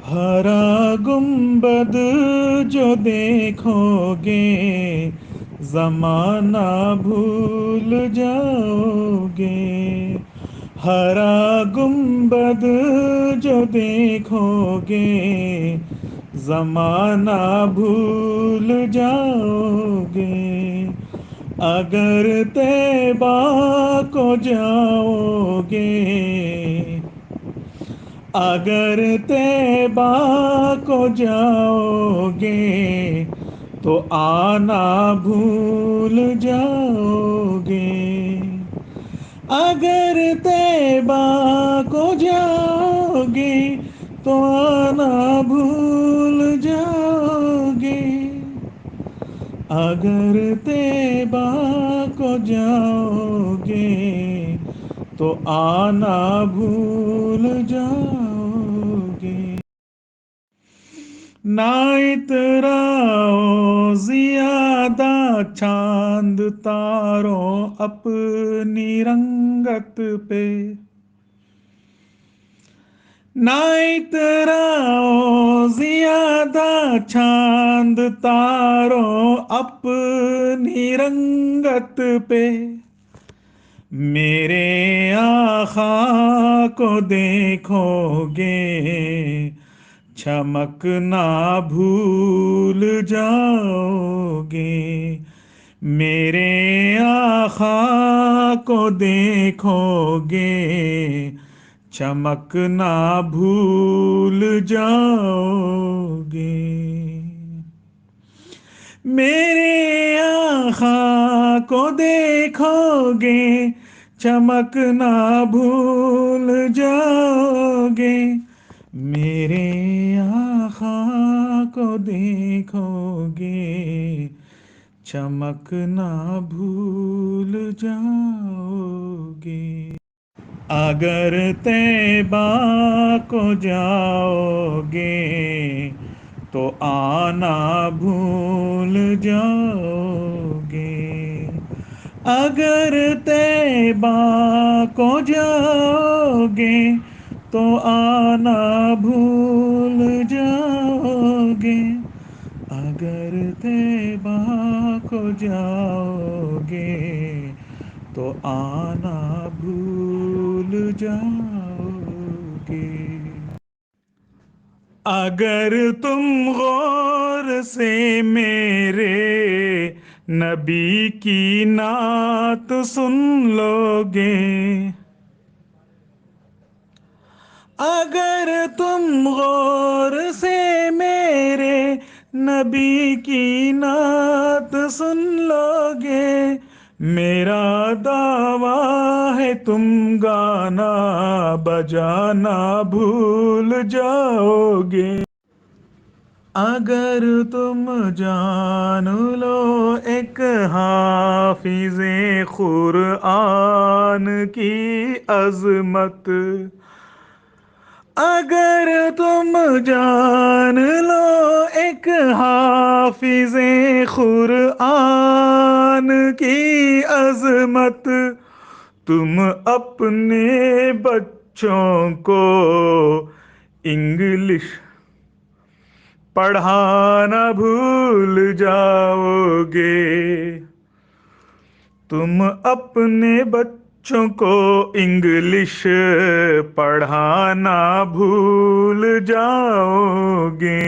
ہرا گنبد جو دیکھو گے زمانہ بھول جاؤ گے. ہرا گنبد جو دیکھو گے زمانہ بھول جاؤ گے. اگر طیبہ کو جاؤ گے، اگر طیبہ کو جاؤ گے تو آنا بھول جاؤ گے. اگر طیبہ کو جاؤ گے تو آنا بھول جاؤ گے. اگر طیبہ کو جاؤ گے تو آنا بھول جاؤ گے. نہ اتراؤ زیادہ چاند تاروں اپنی رنگت پہ، نہ اتراؤ زیادہ چاند تاروں اپنی رنگت پہ. میرے آقا کو دیکھو گے چمکنا بھول جاؤ گے. میرے آقا کو دیکھو گے چمکنا بھول جاؤ گے. میرے آقا کو دیکھو گے چمکنا بھول جاؤ گے. میرے آقا کو دیکھو گے چمکنا بھول جاؤ گے. اگر طیبہ کو جاؤ گے تو آنا بھول جاؤ گے. اگر طیبہ کو جاؤ گے تو آنا بھول جاؤ گے. اگر طیبہ کو جاؤ گے تو آنا بھول جاؤ گے. اگر تم غور سے میرے نبی کی نعت سن لو گے، اگر تم غور سے میرے نبی کی نعت سن لو گے، میرا دعویٰ ہے تم گانا بجانا بھول جاؤ گے. اگر تم جان لو ایک حافظ قرآن کی عظمت، اگر تم جان لو ایک حافظ قرآن کی عظمت، تم اپنے بچوں کو انگلش پڑھانا بھول جاؤ گے. تم اپنے بچوں کو انگلش پڑھانا بھول جاؤ گے.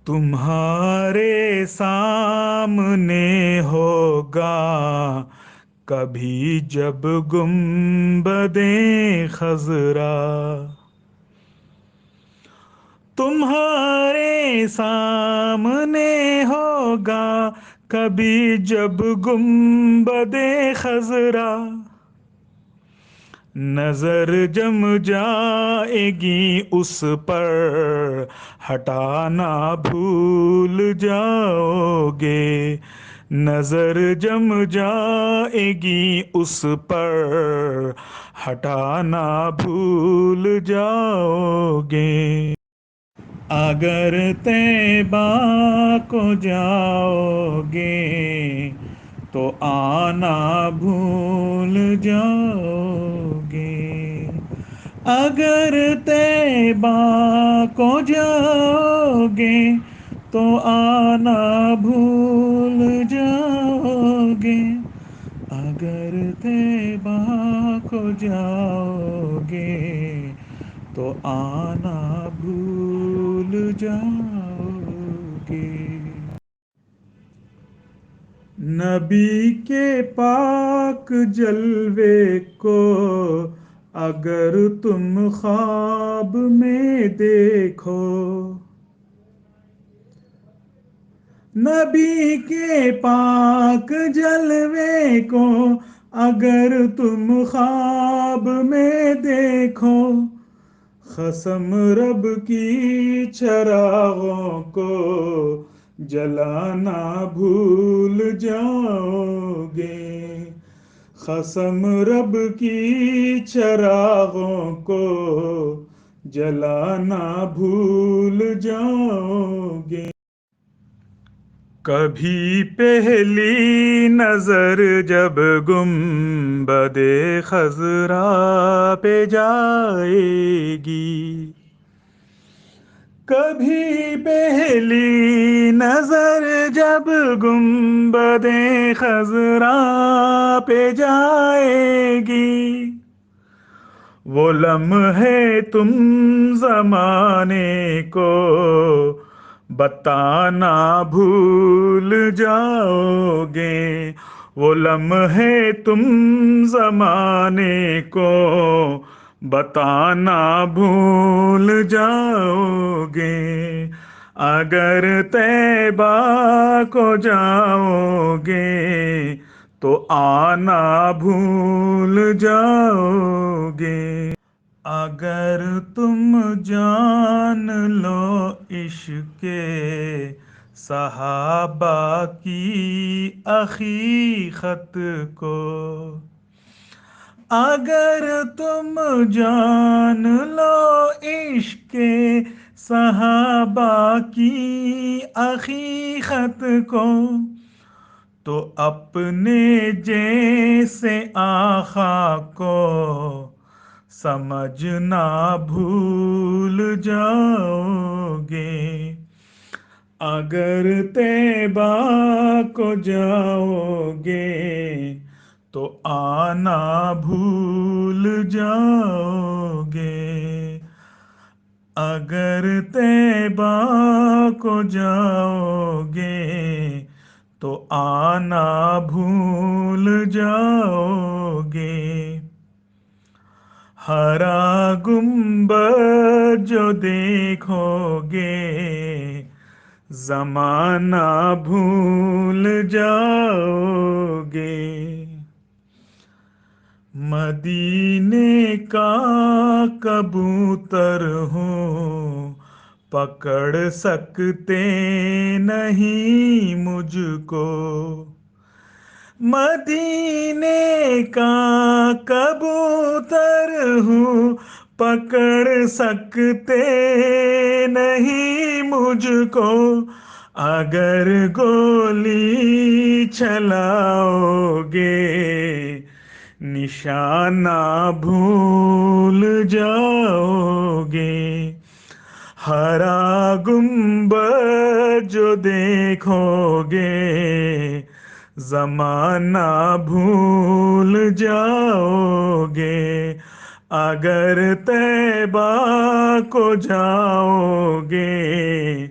تمہارے سامنے ہوگا کبھی جب گنبدِ خضرا، تمہارے سامنے ہوگا کبھی جب گنبدِ خضرا. نظر جم جائے گی اس پر ہٹانا بھول جاؤ گے. نظر جم جائے گی اس پر ہٹانا بھول جاؤ گے. اگر طیبہ کو جاؤ گے تو آنا بھول جاؤ گے. اگر طیبہ کو جاؤ گے تو آنا بھول جاؤ گے، اگر طیبہ کو جاؤ گے تو آنا بھول جاؤ گے۔ نبی کے پاک جلوے کو اگر تم خواب میں دیکھو، نبی کے پاک جلوے کو اگر تم خواب میں دیکھو، قسم رب کی چراغوں کو جلانا بھول جاؤ گے، قسم رب کی چراغوں کو جلانا بھول جاؤ گے۔ کبھی پہلی نظر جب گنبد خضرا پہ جائے گی، کبھی پہلی نظر جب گنبد خضرا پہ جائے گی، وہ لمحے تم زمانے کو بتانا بھول جاؤ گے، وہ لمحے تم زمانے کو بتانا بھول جاؤ گے، اگر طیبہ کو جاؤ گے تو آنا بھول جاؤ گے، اگر تم جان لو عشق صحابہ کی حقیقت کو، اگر تم جان لو عشق صحابہ کی حقیقت کو، تو اپنے جیسے آقا کو سمجھنا بھول جاؤ گے، اگر طیبہ کو جاؤ گے تو آنا بھول جاؤ گے، اگر طیبہ کو جاؤ گے تو آنا بھول جاؤ گے، ہرا گنبد جو دیکھو گے زمانہ بھول جاؤ گے، مدینے کا کبوتر ہوں پکڑ سکتے نہیں مجھ کو، مدینے کا کبوتر ہوں پکڑ سکتے نہیں مجھ کو، اگر گولی چلاؤ گے نشانہ بھول جاؤ گے، ہرا گنبد جو دیکھو گے زمانہ بھول جاؤ گے، اگر طیبہ کو جاؤ گے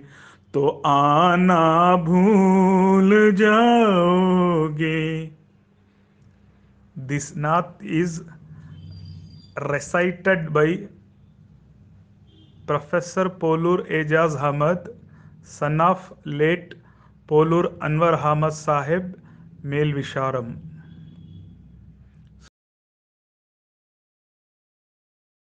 تو آنا بھول جاؤ گے۔ This naat is recited by Professor Polur Ejaz Ahmad, son of late Polur Anwar Ahmad Sahib, Mel Visharam.